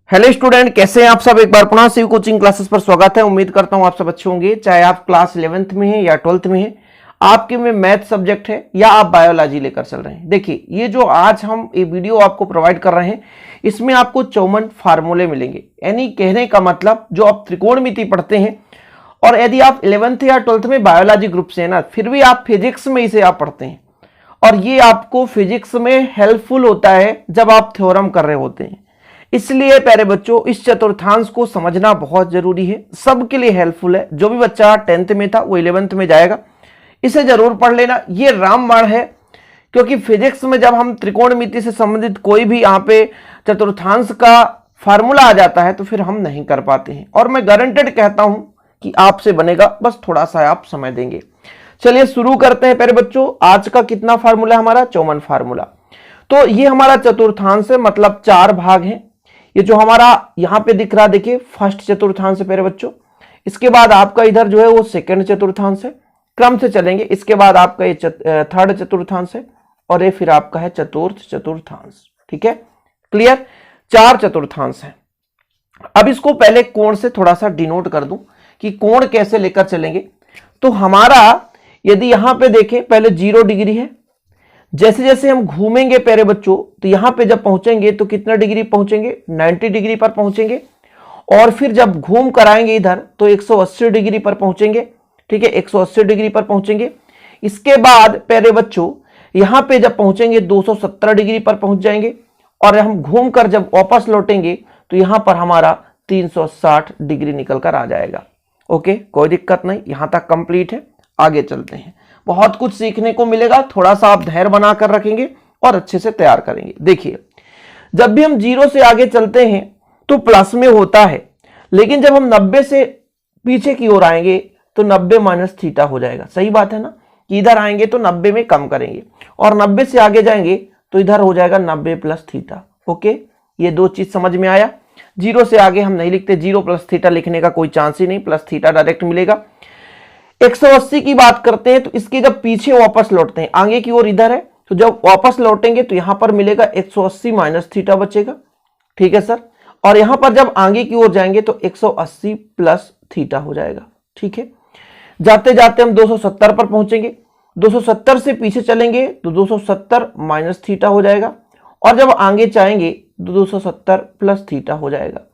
Hello student, कैसे हैं आप सब। एक बार पुनः शिव कोचिंग क्लासेस पर स्वागत है। उम्मीद करता हूं आप सब अच्छे होंगे, चाहे आप क्लास 11th में हैं या 12th में हैं, आपके में मैथ सब्जेक्ट है या आप बायोलॉजी लेकर चल रहे हैं। देखिए, ये जो आज हम ये वीडियो आपको प्रोवाइड कर रहे हैं, इसमें आपको 54 फार्मूले मिलेंगे। यानी कहने का मतलब, जो आप त्रिकोणमिति पढ़ते हैं और यदि आप 11th या 12th में बायोलॉजी ग्रुप से है ना, फिर भी आप फिजिक्स में इसे आप पढ़ते हैं और ये आपको फिजिक्स में हेल्पफुल होता है जब आप थ्योरम कर रहे होते हैं। इसलिए प्यारे बच्चों, इस चतुर्थांश को समझना बहुत जरूरी है, सबके लिए हेल्पफुल है। जो भी बच्चा 10th में था वो 11th में जाएगा, इसे जरूर पढ़ लेना। ये रामबाण है, क्योंकि फिजिक्स में जब हम त्रिकोणमिति से संबंधित कोई भी यहाँ पे चतुर्थांश का फार्मूला आ जाता है तो फिर हम नहीं कर पाते हैं, और मैं गारंटेड कहता हूं कि आपसे बनेगा, बस थोड़ा सा आप समय देंगे। चलिए शुरू करते हैं प्यारे बच्चों। आज का कितना फार्मूला हमारा? 54 फार्मूला। तो ये हमारा चतुर्थांश है, मतलब 4 भाग हैं। ये जो हमारा यहां पे दिख रहा, देखिए फर्स्ट चतुर्थांश है प्यारे बच्चों। इसके बाद आपका इधर जो है वो सेकंड चतुर्थांश है, क्रम से चलेंगे। इसके बाद आपका ये थर्ड चतुर्थांश है और ये फिर आपका है चतुर्थ चतुर्थांश। ठीक है, क्लियर? 4 चतुर्थांश है। अब इसको पहले कोण से थोड़ा सा डिनोट कर दूं कि कोण कैसे लेकर चलेंगे। तो हमारा यदि यहां पे देखें, पहले 0 डिग्री है। जैसे जैसे हम घूमेंगे प्यारे बच्चों, तो यहां पे जब पहुंचेंगे तो कितना डिग्री पहुंचेंगे? 90 डिग्री पर पहुंचेंगे। और फिर जब घूम कर आएंगे इधर तो 180 डिग्री पर पहुंचेंगे। ठीक है, 180 डिग्री पर पहुंचेंगे। इसके बाद प्यारे बच्चों यहां पे जब पहुंचेंगे 270 डिग्री पर पहुंच जाएंगे, और हम घूम कर जब वापस लौटेंगे तो यहां पर हमारा 360 डिग्री निकल कर आ जाएगा। ओके, कोई दिक्कत नहीं, यहां तक कंप्लीट है। आगे चलते हैं, बहुत कुछ सीखने को मिलेगा। थोड़ा सा आप धैर्य बनाकर रखेंगे और अच्छे से तैयार करेंगे। देखिए, जब भी हम 0 से आगे चलते हैं तो प्लस में होता है, लेकिन जब हम 90 से पीछे की ओर आएंगे तो 90 माइनस थीटा हो जाएगा। सही बात है ना, कि इधर आएंगे तो 90 में कम करेंगे और 90 से आगे जाएंगे तो इधर हो जाएगा 90 प्लस थीटा। ओके, ये 2 चीज समझ में आया। 0 से आगे हम नहीं लिखते, 0 प्लस थीटा लिखने का कोई चांस ही नहीं, प्लस थीटा डायरेक्ट मिलेगा। 180 की बात करते हैं तो इसके जब पीछे वापस लौटते हैं, आगे की ओर इधर है, तो जब वापस लौटेंगे तो यहां पर मिलेगा 180 माइनस थीटा बचेगा। ठीक है सर, और यहां पर जब आगे की ओर जाएंगे तो 180 प्लस थीटा हो जाएगा। ठीक है, जाते जाते हम 270 पर पहुंचेंगे। 270 से पीछे चलेंगे तो 270 माइनस थीटा हो जाएगा, और जब आगे जाएंगे तो 270 प्लस थीटा हो जाएगा।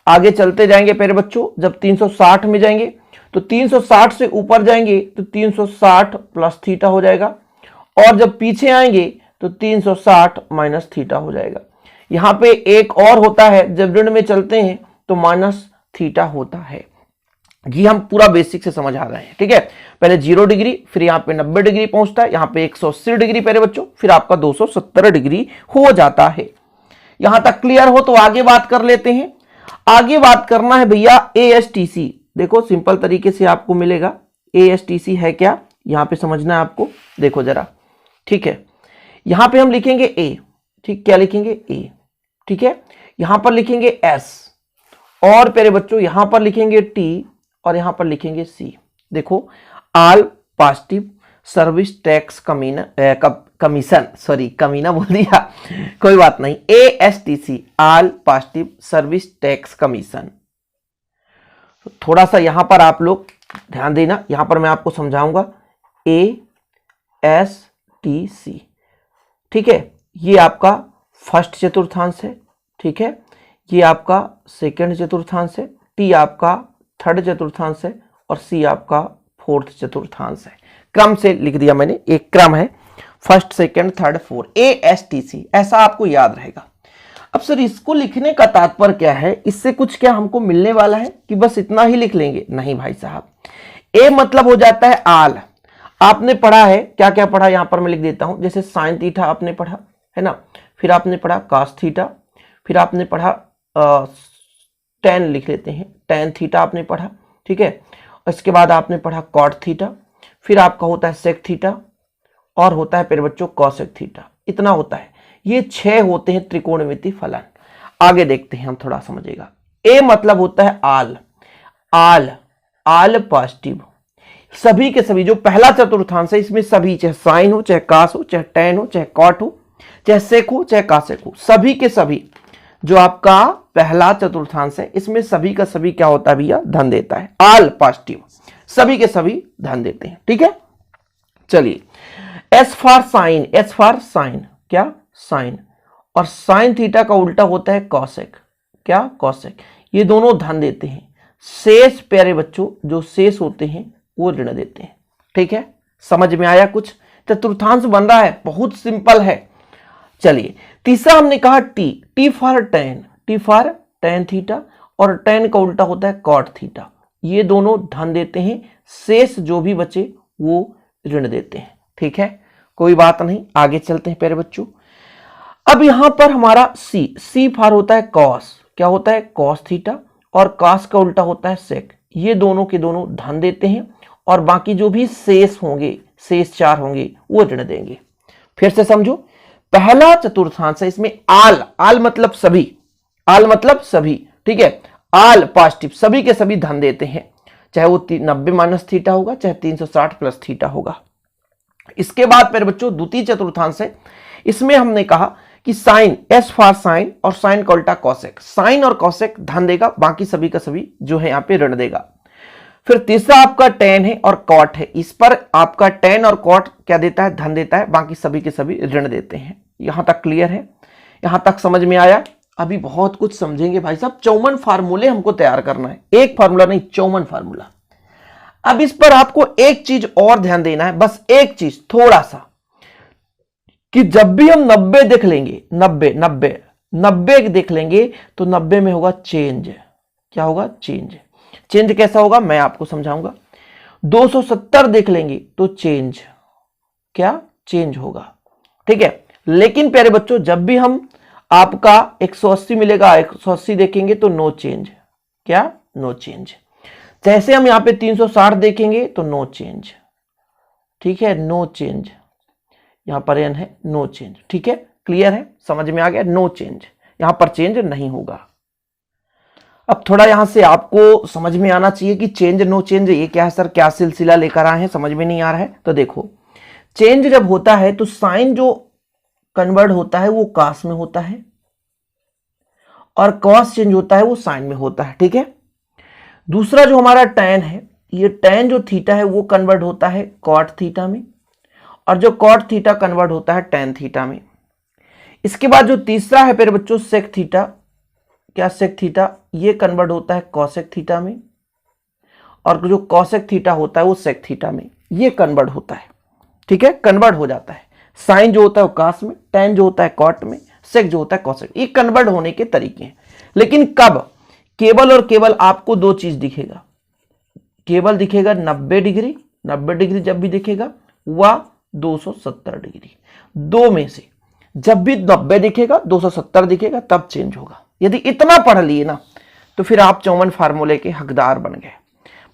आगे चलते जाएंगे प्यारे बच्चों, जब 360 में जाएंगे तो 360 से ऊपर जाएंगे तो 360 प्लस थीटा हो जाएगा, और जब पीछे आएंगे तो 360 माइनस थीटा हो जाएगा। यहां पे एक और होता है, जब ऋण में चलते हैं तो माइनस थीटा होता है। ये हम पूरा बेसिक से समझ आ रहे हैं। ठीक है, पहले 0 डिग्री, फिर यहाँ पे 90 डिग्री पहुंचता है, यहाँ पे 180 डिग्री प्यारे बच्चों, फिर आपका 270 डिग्री हो जाता है। यहां तक क्लियर हो तो आगे बात कर लेते हैं। आगे बात करना है भैया ASTC। देखो, सिंपल तरीके से आपको मिलेगा। ASTC है क्या, यहां पे समझना है आपको। देखो जरा, ठीक है, यहां पे हम लिखेंगे A। ठीक, क्या लिखेंगे? A। ठीक है, यहां पर लिखेंगे S, और प्यारे बच्चों यहां पर लिखेंगे T, और यहां पर लिखेंगे C। देखो, all positive service tax commission, sorry कमीना बोल दिया, कोई बात नहीं। ASTC, all positive service tax commission. थोड़ा सा यहां पर आप लोग ध्यान देना, यहां पर मैं आपको समझाऊंगा। ASTC, ठीक है, ये आपका फर्स्ट चतुर्थांश है। ठीक है, ये आपका सेकंड चतुर्थांश है, T आपका थर्ड चतुर्थांश है, और C आपका फोर्थ चतुर्थांश है। क्रम से लिख दिया मैंने, एक क्रम है, first second third fourth. ASTC, ऐसा आपको याद रहेगा। अब सर, इसको लिखने का तात्पर्य क्या है? इससे कुछ क्या हमको मिलने वाला है कि बस इतना ही लिख लेंगे? नहीं भाई साहब। A मतलब हो जाता है आल। आपने पढ़ा है, क्या क्या पढ़ा यहां पर मैं लिख देता हूं। जैसे साइन थीटा आपने पढ़ा है ना, फिर आपने पढ़ा कॉस थीटा, फिर आपने पढ़ा टेन, लिख लेते हैं टेन थीटा आपने पढ़ा। ठीक है, इसके बाद आपने पढ़ा कॉट थीटा, फिर आपका होता है सेक थीटा, और होता है फिर बच्चों कॉसेक थीटा। इतना होता है, ये 6 होते हैं त्रिकोणमिति फलन। आगे देखते हैं हम, थोड़ा समझिएगा। A मतलब होता है आल। आल, आल पॉजिटिव, सभी के सभी। जो पहला चतुर्थांश है इसमें सभी, चाहे साइन हो, चाहे कास हो, चाहे टेन हो, चाहे कॉट हो, चाहे सेक हो, चाहे कासेक हो, सभी के सभी जो आपका पहला चतुर्थांश है, इसमें सभी का सभी क्या होता है भैया, धन देता है। ऑल पॉजिटिव, सभी के सभी धन देते हैं। ठीक है, चलिए S for sine, S for sine, क्या साइन, और साइन थीटा का उल्टा होता है कॉसेक, क्या कॉसेक, ये दोनों धन देते हैं। शेष प्यारे बच्चों जो शेष होते हैं वो ऋण देते हैं। ठीक है, समझ में आया कुछ? चतुर्थांश बन रहा है, बहुत सिंपल है। चलिए तीसरा हमने कहा T, T for ten, T for tan theta, और टेन का उल्टा होता है कॉट थीटा, ये दोनों धन देते हैं, शेष जो भी बचे वो ऋण देते हैं। ठीक है, कोई बात नहीं, आगे चलते हैं प्यारे बच्चों। अब यहां पर हमारा सी, सी फॉर होता है कॉस, क्या होता है कॉस थीटा, और कॉस का उल्टा होता है सेक, ये दोनों के दोनों धन देते हैं, और बाकी जो भी शेष होंगे, शेष चार होंगे वो ऋण देंगे। फिर से समझो, पहला चतुर्थांश है, इसमें आल, आल मतलब सभी, आल मतलब सभी। ठीक है, आल पॉजिटिव, सभी के सभी धन देते हैं, चाहे वो 90 माइनस थीटा होगा, चाहे 360 प्लस थीटा होगा। इसके बाद फिर बच्चों द्वितीय चतुर्थांश है, इसमें हमने कहा कि साइन, एस फॉर साइन, और साइन का उल्टा कॉसेक, साइन और कॉसेक धन देगा, बाकी सभी का सभी जो है यहाँ पे ऋण देगा। फिर तीसरा आपका टेन है और कॉट है, इस पर आपका टेन और कॉट क्या देता है, धन देता है, बाकी सभी के सभी ऋण देते हैं। यहां तक क्लियर है? यहां तक समझ में आया? अभी बहुत कुछ समझेंगे भाई साहब, 54 फार्मूले हमको तैयार करना है, एक फार्मूला नहीं 54 फार्मूला। अब इस पर आपको एक चीज और ध्यान देना है, बस एक चीज थोड़ा सा, कि जब भी हम 90 देख लेंगे, 90 देख लेंगे तो 90 में होगा चेंज, क्या होगा, चेंज। चेंज कैसा होगा मैं आपको समझाऊंगा। 270 देख लेंगे तो चेंज, क्या चेंज होगा। ठीक है, लेकिन प्यारे बच्चों जब भी हम आपका 180 मिलेगा, 180 देखेंगे तो नो चेंज, क्या नो चेंज। जैसे हम यहां पे 360 देखेंगे तो नो चेंज, ठीक है, नो चेंज, यहां पर एन है, नो चेंज। ठीक है, क्लियर है, समझ में आ गया, नो चेंज, यहां पर चेंज नहीं होगा। अब थोड़ा यहां से आपको समझ में आना चाहिए कि चेंज नो चेंज ये क्या है सर, क्या सिलसिला लेकर आए हैं, समझ में नहीं आ रहा है। तो देखो, चेंज जब होता है तो साइन जो कन्वर्ट होता है वो कॉस में होता है, और कॉस चेंज होता है वो साइन में होता है। ठीक है, दूसरा जो हमारा टैन है, ये टैन जो थीटा है वो कन्वर्ट होता है कॉट थीटा में, और जो कॉट थीटा कन्वर्ट होता है टैन थीटा में। इसके बाद जो तीसरा है फिर बच्चों सेक थीटा, क्या सेक थीटा, ये कन्वर्ट होता है कॉसेक थीटा में, और जो कॉसेक थीटा होता है वो सेक थीटा में, ये कन्वर्ट होता है। ठीक है, कन्वर्ट हो जाता है। साइन जो होता है वो कॉस में, टैन जो होता है कॉट में, सेक जो होता है कॉसेक। ये कन्वर्ट होने के तरीके हैं, लेकिन कब, केवल और केवल आपको दो चीज दिखेगा, केवल दिखेगा 90 डिग्री, 90 डिग्री जब भी दिखेगा वह 270 डिग्री, दो में से जब भी 90 दिखेगा 270 दिखेगा तब चेंज होगा। यदि इतना पढ़ लिए ना तो फिर आप 54 फार्मूले के हकदार बन गए,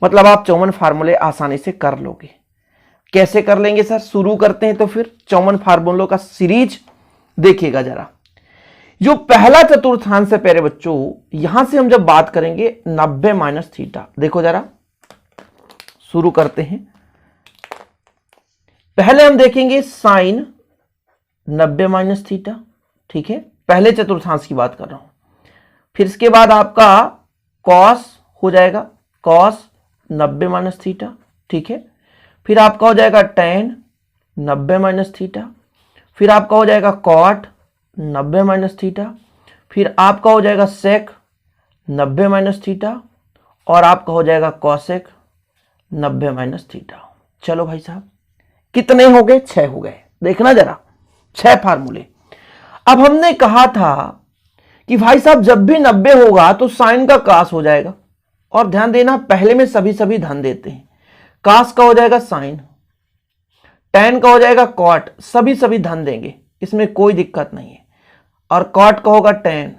मतलब आप 54 फार्मूले आसानी से कर लोगे। कैसे कर लेंगे सर, शुरू करते हैं। तो फिर 54 फार्मूलों का सीरीज देखिएगा जरा। जो पहला चतुर्थांश है प्यारे बच्चों, यहां से हम जब बात करेंगे 90 माइनस थीटा, देखो जरा शुरू करते हैं। पहले हम देखेंगे साइन 90 माइनस थीटा, ठीक है, पहले चतुर्थांश की बात कर रहा हूं। फिर इसके बाद आपका कॉस हो जाएगा, कॉस 90 माइनस थीटा, ठीक है। फिर आपका हो जाएगा टैन 90 माइनस थीटा, फिर आपका हो जाएगा कॉट 90 माइनस थीटा, फिर आपका हो जाएगा सेक 90 माइनस थीटा, और आपका हो जाएगा कॉसेक 90 माइनस थीटा। चलो भाई साहब, कितने हो गए, 6 हो गए। देखना जरा, 6 फार्मूले। अब हमने कहा था कि भाई साहब जब भी 90 होगा तो साइन का कास हो जाएगा, और ध्यान देना पहले में सभी धन देते हैं। कास का हो जाएगा साइन, टैन का हो जाएगा कॉट, सभी धन देंगे, इसमें कोई दिक्कत नहीं है, और कॉट का होगा टैन,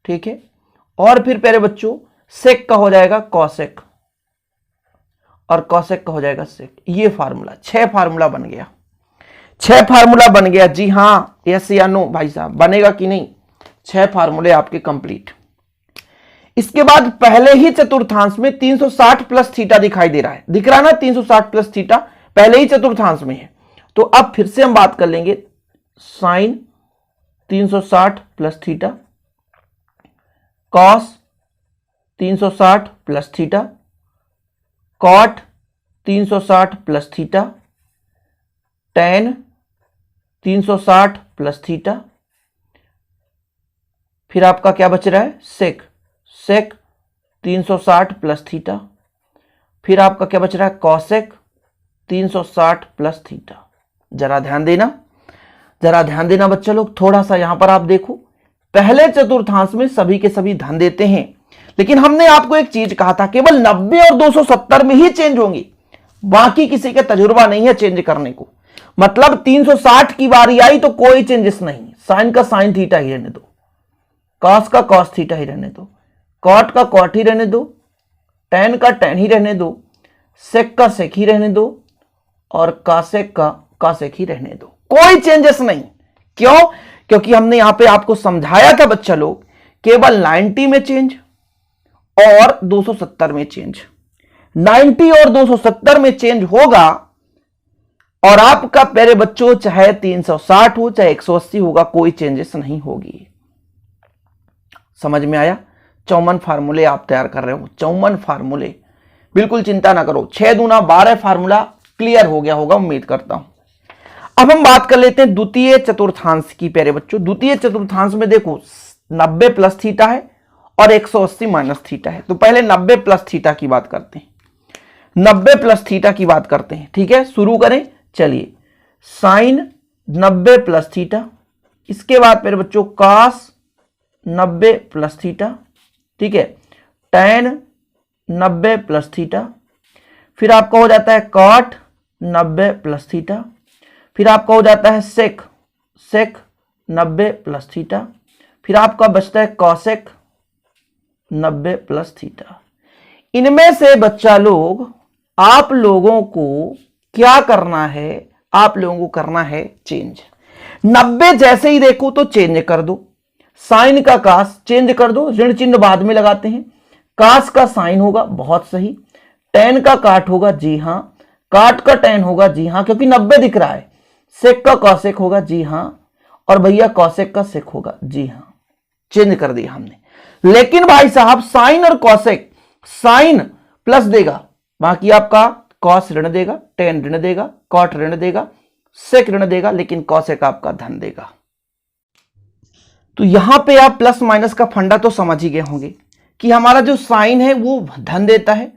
ठीक है। और फिर प्यारे बच्चों सेक का हो जाएगा कॉसेक, और कॉसेक का हो जाएगा सेक। ये फार्मूला 6 फार्मूला बन गया, 6 फार्मूला बन गया। जी हां, यस या नो भाई साहब, बनेगा कि नहीं? 6 फार्मूले आपके कंप्लीट। इसके बाद पहले ही चतुर्थांश में 360 प्लस थीटा दिखाई दे रहा है, दिख रहा है ना, 360 प्लस थीटा पहले ही चतुर्थांश में है। तो अब फिर से हम बात कर लेंगे sine 360 plus theta, cos 360 plus theta, cot 360 plus theta, tan 360 plus theta, फिर आपका क्या बच रहा है, सेक, सेक 360 प्लस थीटा, फिर आपका क्या बच रहा है, कॉसेक 360 प्लस थीटा। जरा ध्यान देना, जरा ध्यान देना बच्चा लोग, थोड़ा सा यहां पर आप देखो, पहले चतुर्थांश में सभी के सभी धन देते हैं, लेकिन हमने आपको एक चीज कहा था केवल 90 और 270 में ही चेंज होंगे, बाकी किसी का तजुर्बा नहीं है चेंज करने को। मतलब 360 की बारी आई तो कोई चेंजेस नहीं, साइन का साइन थीटा ही रहने दो, कॉस का कॉस थीटा ही रहने दो, कॉट का कॉट ही रहने दो, टेन का टेन ही रहने दो, सेक का सेक ही रहने दो, और कासेक का कासेक ही रहने दो, कोई चेंजेस नहीं। क्यों? क्योंकि हमने यहां पे आपको समझाया था बच्चा लोग, केवल 90 में चेंज और 270 में चेंज, 90 और 270 में चेंज होगा, और आपका प्यारे बच्चों चाहे 360 हो चाहे 180 होगा, कोई चेंजेस नहीं होगी। समझ में आया? 54 फार्मूले आप तैयार कर रहे हो, 54 फार्मूले, बिल्कुल चिंता ना करो, 6 दूना 12 फार्मूला क्लियर हो गया होगा, उम्मीद करता हूं। अब हम बात कर लेते हैं द्वितीय चतुर्थांश की प्यारे बच्चों। द्वितीय चतुर्थांश में देखो 90 प्लस थीटा है और 180 माइनस थीटा है, तो पहले 90 प्लस थीटा की बात करते हैं, 90 प्लस थीटा की बात करते हैं। ठीक है, शुरू करें, चलिए। साइन 90 प्लस थीटा, इसके बाद मेरे बच्चों कॉस 90 प्लस थीटा, ठीक है, टेन 90 प्लस थीटा, फिर आपका हो जाता है कॉट 90 प्लस थीटा, फिर आपका हो जाता है सेक, सेक 90 प्लस थीटा, फिर आपका बचता है कॉसेक 90 प्लस थीटा। इनमें से बच्चा लोग आप लोगों को क्या करना है, आप लोगों को करना है चेंज। 90 जैसे ही देखो तो चेंज कर दो, साइन का कास चेंज कर दो, ऋण चिन्ह बाद में लगाते हैं, कास का साइन होगा, बहुत सही, टेन का काट होगा, जी हां, काट का टेन होगा, जी हां, क्योंकि 90 दिख रहा है, सेक का कॉसेक होगा, जी हां, और भैया कॉसेक का सेक होगा, जी हां, चेंज कर दिया हमने। लेकिन भाई साहब साइन और कॉसेक, साइन प्लस देगा, बाकी आपका कॉस ऋण देगा, टेन ऋण देगा, कॉट ऋण देगा, सेक ऋण देगा, लेकिन कॉसेक आपका धन देगा। तो यहां पे आप प्लस माइनस का फंडा तो समझ ही गए होंगे कि हमारा जो साइन है वो धन देता है,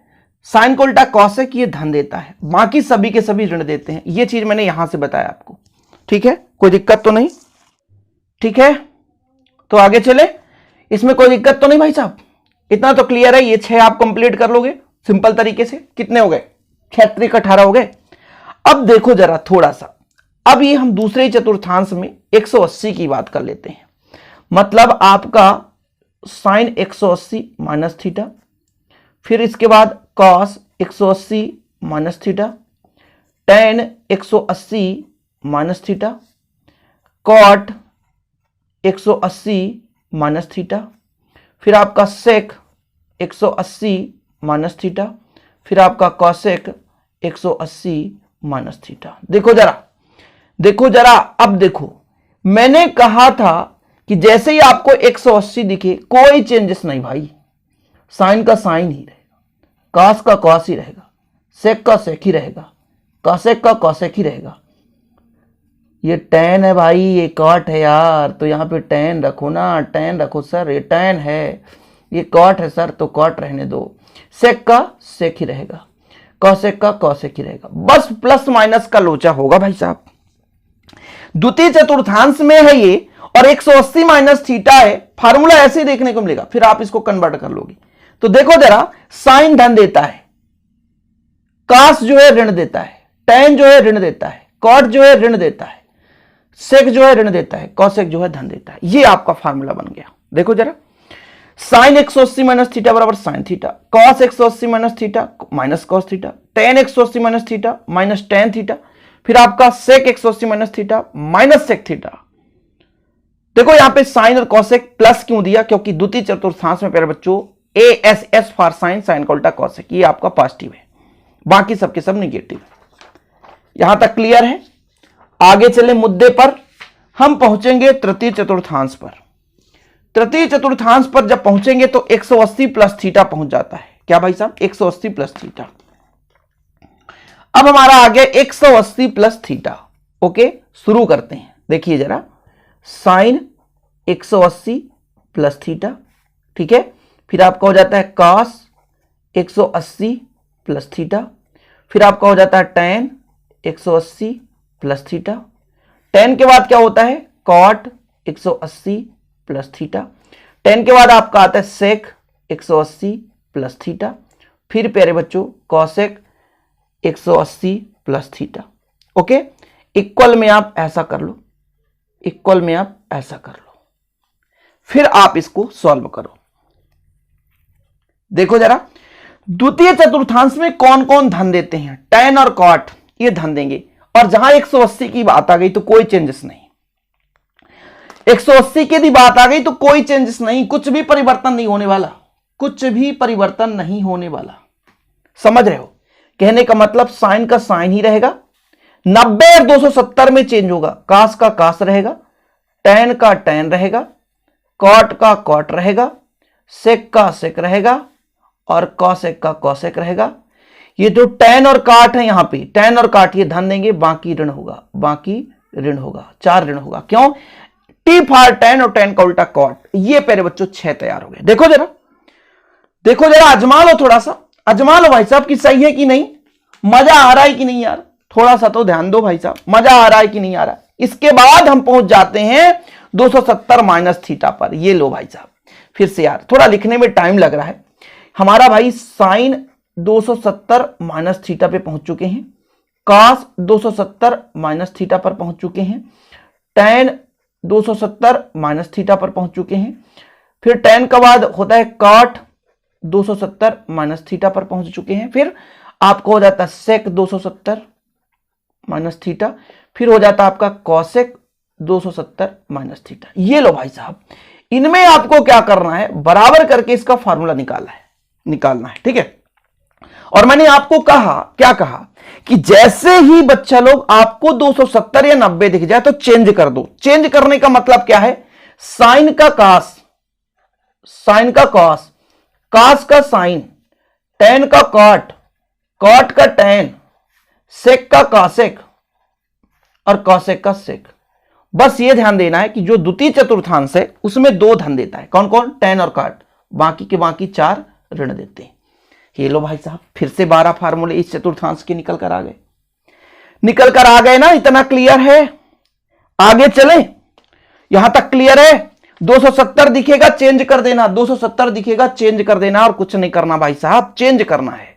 साइन को उल्टा कॉसेक ये धन देता है, बाकी सभी के सभी ऋण देते हैं। ये चीज मैंने यहां से बताया आपको, ठीक है, कोई दिक्कत तो नहीं? ठीक है, तो आगे चले, इसमें कोई दिक्कत तो नहीं भाई साहब? इतना तो क्लियर है, ये 6 आप कंप्लीट कर लोगे सिंपल तरीके से। कितने हो गए? 6 18 हो गए। अब देखो जरा थोड़ा सा, अब ये हम दूसरे चतुर्थांश में 180 की बात कर लेते हैं। मतलब आपका साइन 180 माइनस थीटा, फिर इसके बाद cos 180 minus theta, tan 180 minus theta, cot 180 minus theta, फिर आपका सेक 180 माइनस थीटा, फिर आपका कॉसेक 180 माइनस थीटा। देखो जरा, देखो जरा, अब देखो, मैंने कहा था कि जैसे ही आपको 180 दिखे कोई चेंजेस नहीं भाई, साइन का साइन ही रहेगा, कॉस का कॉस ही रहेगा, सेक का सेक ही रहेगा, कॉसेक का कॉसेक ही रहेगा। ये टेन है भाई, ये कॉट है यार, तो यहाँ पे टेन रखो ना, टेन रखो सर, ये टेन है, ये कॉट है सर, तो कॉट रहने दो, सेक का सेक ही रहेगा, कॉसेक का कॉसेक ही रहेगा, बस प्लस माइनस का लोचा होगा भाई साहब। द्वितीय चतुर्थांश में है ये, और 180 माइनस थीटा है, फार्मूला ऐसे ही देखने को मिलेगा, फिर आप इसको कन्वर्ट कर लोगे। तो देखो जरा, साइन धन देता है, कास जो है ऋण देता है, टेन जो है ऋण देता है, कॉट जो है ऋण देता है, सेक जो है ऋण देता है, कॉसेक जो है धन देता है। ये आपका फार्मूला बन गया। देखो जरा, साइन 180 माइनस थीटा बराबर sine theta, cos 180 minus theta minus cos theta, tan 180 minus theta minus tan theta, फिर आपका sec 180 minus theta minus sec theta. देखो यहां पे साइन और कॉसेक प्लस क्यों दिया? क्योंकि द्वितीय चतुर्थांश में प्यारे बच्चों ASS फॉर साइन, साइन का उल्टा कॉसेक, ये आपका पॉजिटिव है, बाकी सबके सब निगेटिव है। यहां तक क्लियर है? आगे चले मुद्दे पर, हम पहुंचेंगे तृतीय चतुर्थांश पर। तृतीय चतुर्थांश पर जब पहुंचेंगे तो 180 प्लस थीटा पहुंच जाता है। क्या भाई साहब? 180 प्लस थीटा। अब हमारा आ गया 180 प्लस थीटा। ओके, शुरू करते हैं। देखिए जरा, साइन 180 प्लस थीटा, ठीक है। फिर आपका हो जाता है कॉस 180 प्लस थीटा। फिर आपका हो जाता है टेन 180 प्लस थीटा। टेन के बाद क्या होता है? Cot 180 plus theta. टेन के बाद आपका आता है सेक 180 प्लस थीटा। फिर प्यारे बच्चों cosec 180 plus theta. Okay, equal में आप ऐसा कर लो, इक्वल में आप ऐसा कर लो, फिर आप इसको सॉल्व करो। देखो जरा, द्वितीय चतुर्थांश में कौन कौन धन देते हैं? टेन और कॉट ये धन देंगे, और जहां 180 की बात आ गई तो कोई चेंजेस नहीं। 180 की यदि बात आ गई तो कोई चेंजेस नहीं, कुछ भी परिवर्तन नहीं होने वाला, कुछ भी परिवर्तन नहीं होने वाला। समझ रहे हो? कहने का मतलब साइन का साइन ही रहेगा, 90 और 270 में चेंज होगा, कास का कास रहेगा, टेन का टेन रहेगा, कॉट का कॉट रहेगा, सेक का सेक रहेगा, और कॉसेक का कॉसेक रहेगा। ये जो टेन और काट है, यहां पे टेन और काट ये धन देंगे, बाकी ऋण होगा, बाकी ऋण होगा, 4 ऋण होगा। क्यों? टी फॉर टेन और टेन का उल्टा कॉट। ये प्यारे बच्चों 6 तैयार हो गए। देखो जरा, देखो जरा, आजमा लो, थोड़ा सा आजमा लो भाई साहब कि सही है कि नहीं, मजा आ रहा है कि नहीं यार, थोड़ा सा तो ध्यान दो भाई साहब, मजा आ रहा है कि नहीं आ रहा है। इसके बाद हम पहुंच जाते हैं 270 माइनस थीटा पर। ये लो भाई साहब, फिर से यार थोड़ा लिखने में टाइम लग रहा है। हमारा भाई साइन 270 माइनस थीटा पे पहुंच चुके हैं, कॉस 270 माइनस थीटा पर पहुंच चुके हैं, टेन 270 माइनस थीटा पर पहुंच चुके हैं। फिर टेन का बाद होता है कॉट 270 माइनस थीटा पर पहुंच चुके हैं। फिर आपको हो जाता है सेक 270 माइनस थीटा। फिर हो जाता है आपका कॉसेक 270 माइनस थीटा। ये लो भाई साहब, इनमें आपको क्या करना है? बराबर करके इसका फार्मूला निकालना है, ठीक है। और मैंने आपको कहा, क्या कहा कि जैसे ही बच्चा लोग आपको 270 या 90 दिख जाए तो चेंज कर दो। चेंज करने का मतलब क्या है? साइन का कास, साइन का कॉस, कास का साइन, टेन का कॉट, कॉट का टेन, सेक का कॉसेक, और कॉसेक का सेक। बस ये ध्यान देना है कि जो द्वितीय चतुर्थांश है उसमें 2 धन देता है। कौन कौन? टेन और कॉट। बाकी के बाकी 4 ऋण देते हैं। ये लो भाई साहब, फिर से 12 फार्मूले इस चतुर्थांश के निकल कर आ गए ना। इतना क्लियर है? आगे चलें? यहां तक क्लियर है? 270 दिखेगा चेंज कर देना, 270 दिखेगा चेंज कर देना, और कुछ नहीं करना भाई साहब, चेंज करना है।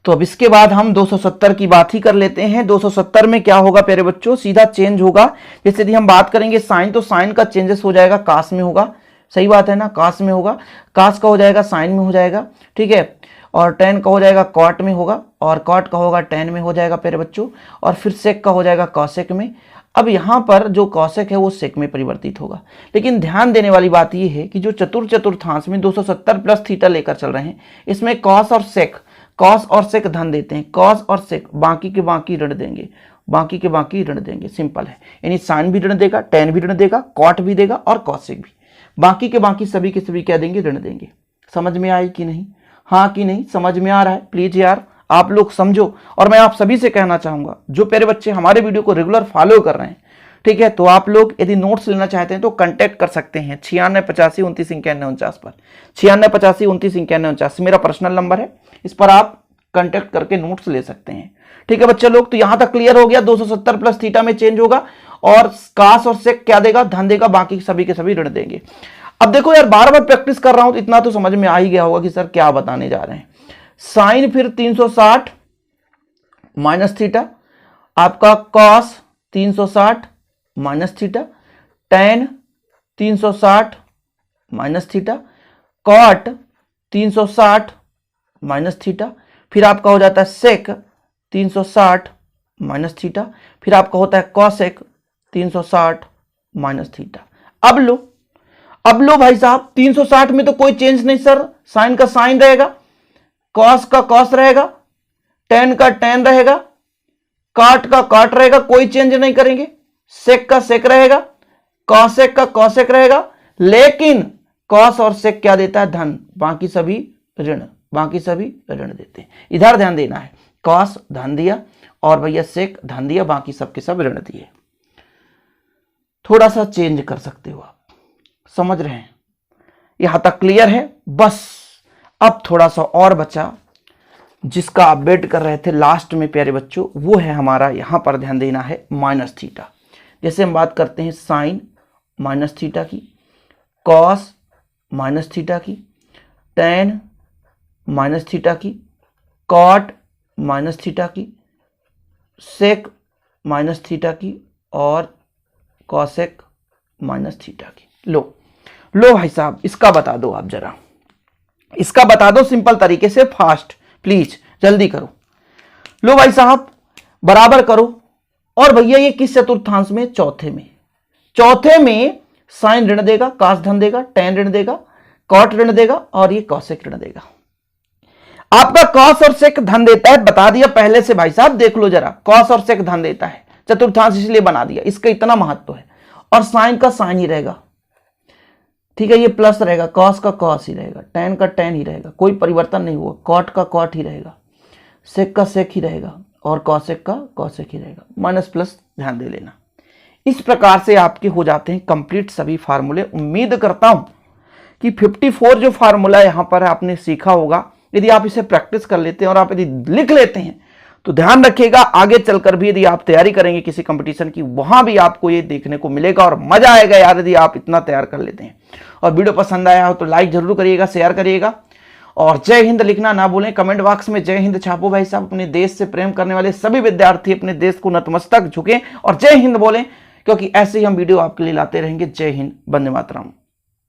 तो अब इसके बाद हम 270 की बात ही कर लेते हैं। 270 में क्या होगा प्यारे बच्चों? सीधा चेंज होगा। जैसे यदि हम बात करेंगे साइन, तो साइन का चेंजेस हो जाएगा, कास में होगा। सही बात है ना, कास में होगा, कास का हो जाएगा साइन में हो जाएगा, ठीक है। और टेन का हो जाएगा कॉट में होगा, और कॉट का होगा टेन में हो जाएगा प्यारे बच्चों, और फिर सेक का हो जाएगा कॉसेक में। अब यहां पर जो कॉसेक है वो सेक में परिवर्तित होगा। लेकिन ध्यान देने वाली बात यह है कि जो चतुर्थांश में 270 प्लस थीटा लेकर चल रहे हैं, इसमें कॉस और सेक, कॉस और सेक धन देते हैं, कॉस और सेक, बाकी के बाकी ऋण देंगे, बाकी के बाकी ऋण देंगे। सिंपल है, यानी साइन भी ऋण देगा, टेन भी ऋण देगा, कॉट भी देगा, और कॉसेक भी। बाकी के बाकी सभी के सभी क्या देंगे? ऋण देंगे। समझ में आई कि नहीं? हाँ कि नहीं? समझ में आ रहा है? प्लीज यार आप लोग समझो। और मैं आप सभी से कहना चाहूंगा, जो प्यारे बच्चे हमारे वीडियो को रेगुलर फॉलो कर रहे हैं, ठीक है, तो आप लोग यदि नोट्स लेना चाहते हैं तो कांटेक्ट कर सकते हैं 9685299149 पर। 9685299149 मेरा पर्सनल नंबर है, इस पर आप कांटेक्ट करके नोट्स ले सकते हैं। ठीक है बच्चे लोग, तो यहां तक क्लियर हो गया। 270 प्लस थीटा में चेंज होगा, और कास और सेक क्या देगा? धन देगा, बाकी सभी के सभी ऋण देंगे। अब देखो यार, बार बार प्रैक्टिस कर रहा हूं तो इतना तो समझ में आ ही गया होगा कि सर क्या बताने जा रहे हैं। साइन फिर 360 माइनस थीटा, आपका cos 360 minus theta, tan 360 minus theta, cot 360 minus theta, फिर आपका हो जाता है सेक 360 माइनस थीटा, फिर आपका होता है कॉसेक 360 माइनस थीटा। अब लो भाई साहब, 360 में तो कोई चेंज नहीं सर, साइन का साइन रहेगा, कॉस का कॉस रहेगा, टेन का टेन रहेगा, कॉट का कॉट रहेगा, कोई चेंज नहीं करेंगे, सेक का सेक रहेगा, कॉसेक का कॉसेक रहेगा, लेकिन कॉस और सेक क्या देता है? धन, बाकी सभी ऋण, बाकी सभी ऋण देते हैं। इधर ध्यान देना है, कॉस धन दिया और भैया सेक धन दिया, बाकी सबके सब ऋण दिए। थोड़ा सा चेंज कर सकते हो आप, समझ रहे हैं? यहां तक क्लियर है? बस अब थोड़ा सा और बचा जिसका आप वेट कर रहे थे लास्ट में प्यारे बच्चों, वो है हमारा, यहां पर ध्यान देना है माइनस थीटा। जैसे हम बात करते हैं साइन माइनस थीटा की, कॉस माइनस थीटा की, टेन माइनस थीटा की, कॉट माइनस थीटा की, सेक माइनस थीटा की और कॉसेक माइनस थीटा की। लो भाई साहब, इसका बता दो आप जरा, इसका बता दो सिंपल तरीके से, फास्ट प्लीज जल्दी करो। लो भाई साहब बराबर करो, और भैया ये किस चतुर्थांश में? चौथे में। चौथे में साइन ऋण देगा, कास धन देगा, टेन ऋण देगा, कॉट ऋण देगा और ये कॉसेक ऋण देगा। आपका कॉस और सेक धन देता है, बता दिया पहले से भाई साहब, देख लो जरा, कॉस और सेक धन देता है, चतुर्थांश इसलिए बना दिया, इसका इतना महत्व है। और साइन का साइन ही रहेगा, ठीक है, ये प्लस रहेगा, कॉस का कॉस ही रहेगा, टेन का टेन ही रहेगा, कोई परिवर्तन नहीं हुआ, कॉट का कॉट ही रहेगा, सेक का सेक ही रहेगा और कॉसेक का कॉसेक ही रहेगा, माइनस प्लस ध्यान दे लेना। इस प्रकार से आपके हो जाते हैं कंप्लीट सभी फार्मूले। उम्मीद करता हूं कि 54 जो फार्मूला यहां पर आपने सीखा होगा, यदि आप इसे प्रैक्टिस कर लेते हैं और आप यदि लिख लेते हैं तो ध्यान रखिएगा आगे चलकर भी यदि आप तैयारी करेंगे किसी कंपटीशन की, वहां भी आपको ये देखने को मिलेगा और मजा आएगा यार, यदि आप इतना तैयार कर लेते हैं। और वीडियो पसंद आया हो तो लाइक जरूर करिएगा, शेयर करिएगा और जय हिंद लिखना ना भूलें। कमेंट बॉक्स में जय हिंद छापो भाई साहब। अपने देश से प्रेम करने वाले सभी विद्यार्थी अपने देश को नतमस्तक झुकें और जय हिंद बोलें, क्योंकि ऐसे ही हम वीडियो आपके लिए लाते रहेंगे। जय हिंद, वंदे मातरम।